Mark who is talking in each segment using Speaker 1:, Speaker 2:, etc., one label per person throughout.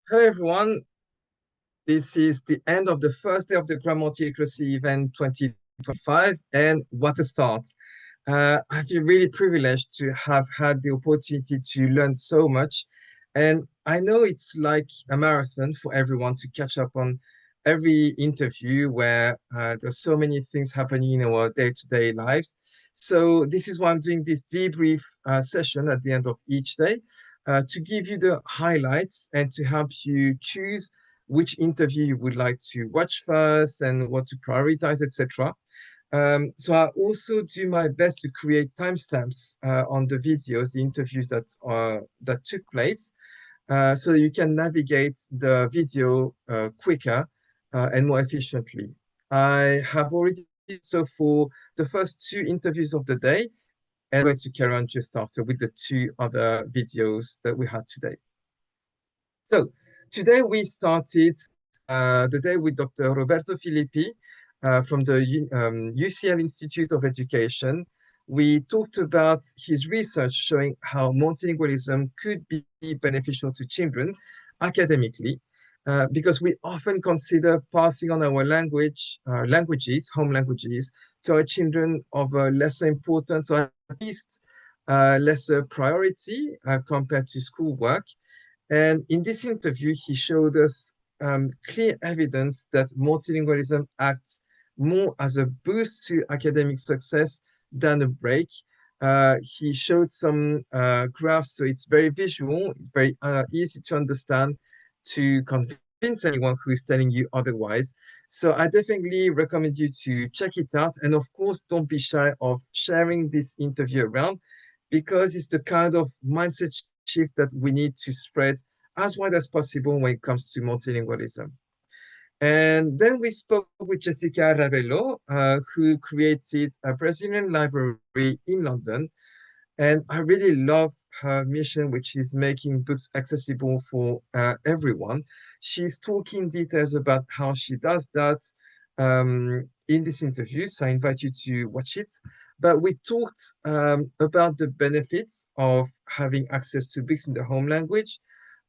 Speaker 1: Hello, everyone. This is the end of the first day of the Grand Multi-Literacy event 2025, and what a start. I feel really privileged to have had the opportunity to learn so much. And I know it's like a marathon for everyone to catch up on every interview where there's so many things happening in our day-to-day lives. So this is why I'm doing this debrief session at the end of each day to give you the highlights and to help you choose which interview you would like to watch first and what to prioritize, etc. So I also do my best to create timestamps on the videos, the interviews that took place, so you can navigate the video quicker and more efficiently. I have already did so for the first two interviews of the day, and I'm going to carry on just after with the two other videos that we had today. So today we started the day with Dr. Roberto Filippi from the UCL Institute of Education. We talked about his research showing how multilingualism could be beneficial to children academically, because we often consider passing on our languages, home languages, to our children of a lesser importance, or at least lesser priority compared to schoolwork. And in this interview, he showed us clear evidence that multilingualism acts more as a boost to academic success than a break. He showed some graphs, so it's very visual, it's very easy to understand to convince anyone who is telling you otherwise. So I definitely recommend you to check it out. And of course, don't be shy of sharing this interview around because it's the kind of mindset shift that we need to spread as wide as possible when it comes to multilingualism. And then we spoke with Jessica Ravello, who created a Brazilian library in London. And I really love her mission, which is making books accessible for everyone. She's talking details about how she does that in this interview, so I invite you to watch it. But we talked about the benefits of having access to books in the home language,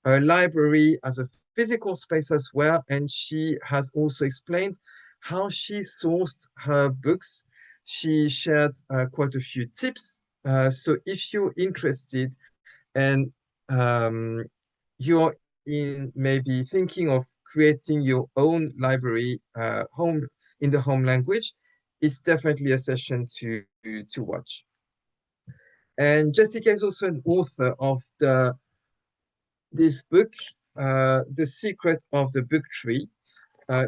Speaker 1: a library as a physical space as well, and she has also explained how she sourced her books. She shared quite a few tips. So if you're interested and um, you're in maybe thinking of creating your own library home in the home language, it's definitely a session to watch. And Jessica is also an author of this book, The Secret of the Book Tree.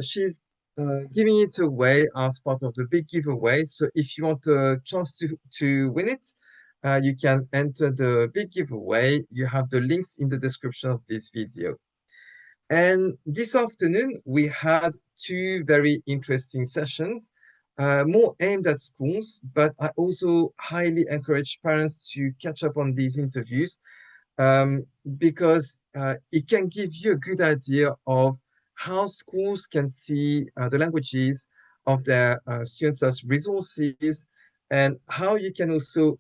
Speaker 1: She's giving it away as part of the big giveaway. So if you want a chance to win it, you can enter the big giveaway. You have the links in the description of this video. And this afternoon, we had two very interesting sessions, more aimed at schools, but I also highly encourage parents to catch up on these interviews um, because it can give you a good idea of how schools can see the languages of their students as resources and how you can also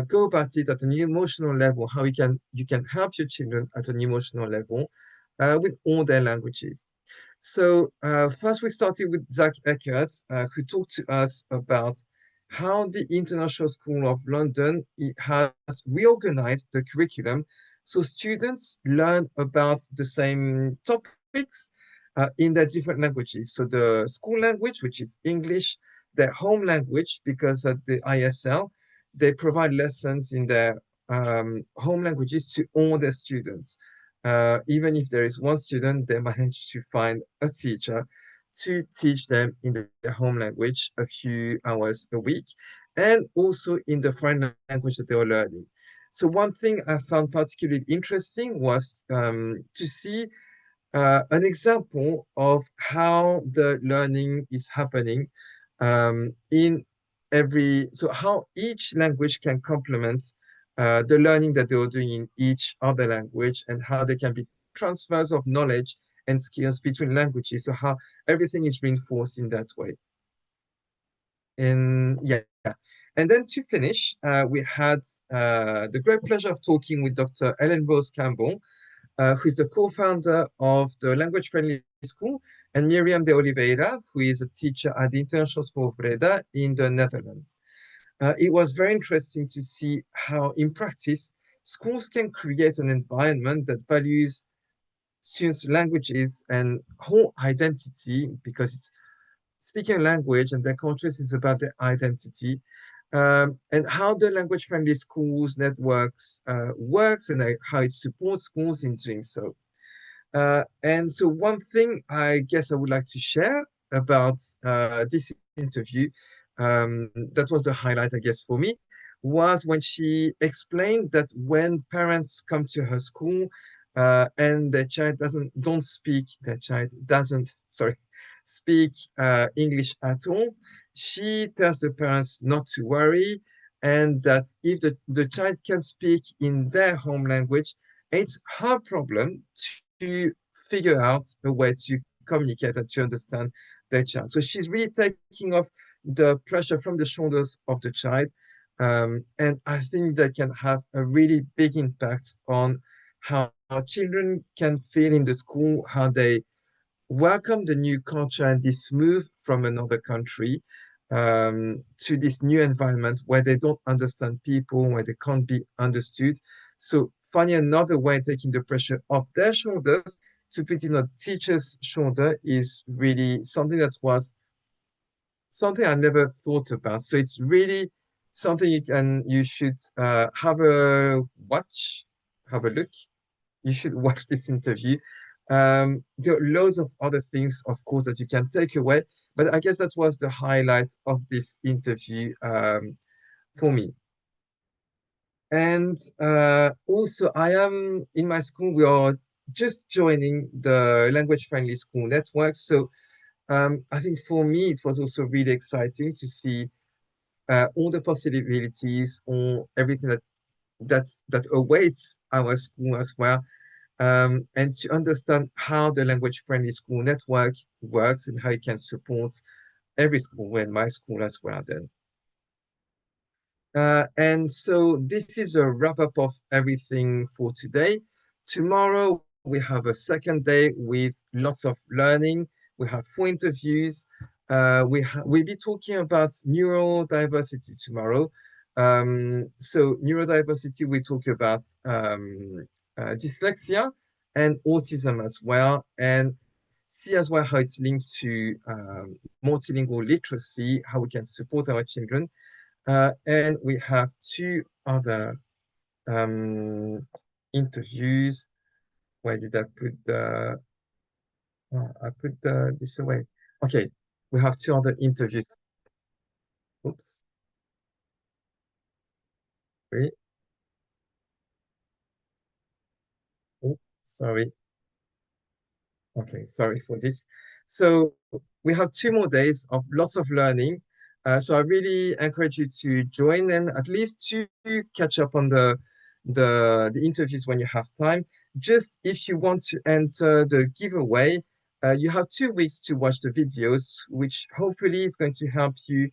Speaker 1: go about it at an emotional level, how you can help your children at an emotional level with all their languages. So first we started with Zach Eckert, who talked to us about how the International School of London has reorganized the curriculum so students learn about the same topics in their different languages. So the school language, which is English, their home language, because at the ISL, they provide lessons in their home languages to all their students. Even if there is one student, they manage to find a teacher to teach them in their home language a few hours a week, and also in the foreign language that they are learning. So one thing I found particularly interesting was to see an example of how the learning is happening in so how each language can complement the learning that they are doing in each other language and how there can be transfers of knowledge and skills between languages. So how everything is reinforced in that way. And yeah, and then to finish, we had the great pleasure of talking with Dr. Ellen Rose Campbell, who is the co-founder of the Language Friendly School, and Miriam de Oliveira, who is a teacher at the International School of Breda in the Netherlands. It was very interesting to see how, in practice, schools can create an environment that values students' languages and whole identity, because it's speaking a language and their cultures is about their identity, and how the language-friendly schools networks works and how it supports schools in doing so. And so one thing I guess I would like to share about this interview, that was the highlight, I guess, for me, was when she explained that when parents come to her school and their child doesn't, sorry, speak English at all, she tells the parents not to worry, and that if the child can speak in their home language, it's her problem to figure out a way to communicate and to understand their child. So she's really taking off the pressure from the shoulders of the child. And I think that can have a really big impact on how children can feel in the school, how they welcome the new culture and this move from another country to this new environment where they don't understand people, where they can't be understood. So finding another way, taking the pressure off their shoulders to put in a teacher's shoulder is really something that was something I never thought about. So it's really something you should have a watch, have a look. You should watch this interview. There are loads of other things, of course, that you can take away, but I guess that was the highlight of this interview for me. And also, I am in my school, we are just joining the language friendly school network. So I think for me, it was also really exciting to see all the possibilities, or everything that awaits our school as well, and to understand how the language friendly school network works and how it can support every school and my school as well then. And so this is a wrap up of everything for today. Tomorrow we have a second day with lots of learning. We have 4 interviews. We'll be talking about neurodiversity tomorrow. So neurodiversity, we talk about dyslexia and autism as well, and see as well how it's linked to multilingual literacy, how we can support our children. And we have 2 other um, interviews. Where did I put the? Oh, I put this away. Okay, we have 2 other interviews. Oops, wait. Oh, sorry. Okay, sorry for this. So we have 2 more days of lots of learning. So I really encourage you to join and at least to catch up on the interviews when you have time. Just if you want to enter the giveaway, you have 2 weeks to watch the videos, which hopefully is going to help you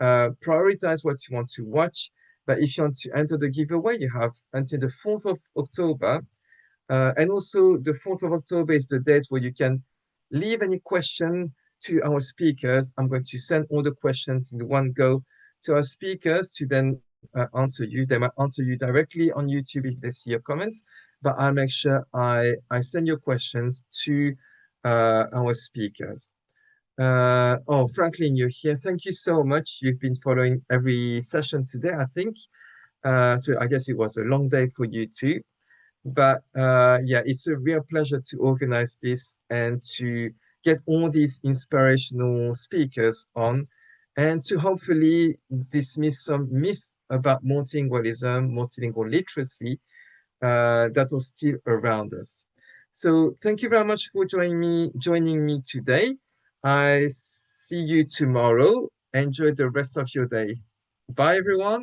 Speaker 1: prioritize what you want to watch. But if you want to enter the giveaway, you have until the 4th of October, and also the 4th of October is the date where you can leave any question to our speakers. I'm going to send all the questions in one go to our speakers to then answer you. They might answer you directly on YouTube if they see your comments, but I'll make sure I send your questions to our speakers. Oh, Franklin, you're here. Thank you so much. You've been following every session today, I think. So I guess it was a long day for you too. But yeah, it's a real pleasure to organize this and to get all these inspirational speakers on, and to hopefully dismiss some myth about multilingualism, multilingual literacy that are still around us. So thank you very much for joining me today. I see you tomorrow. Enjoy the rest of your day. Bye, everyone.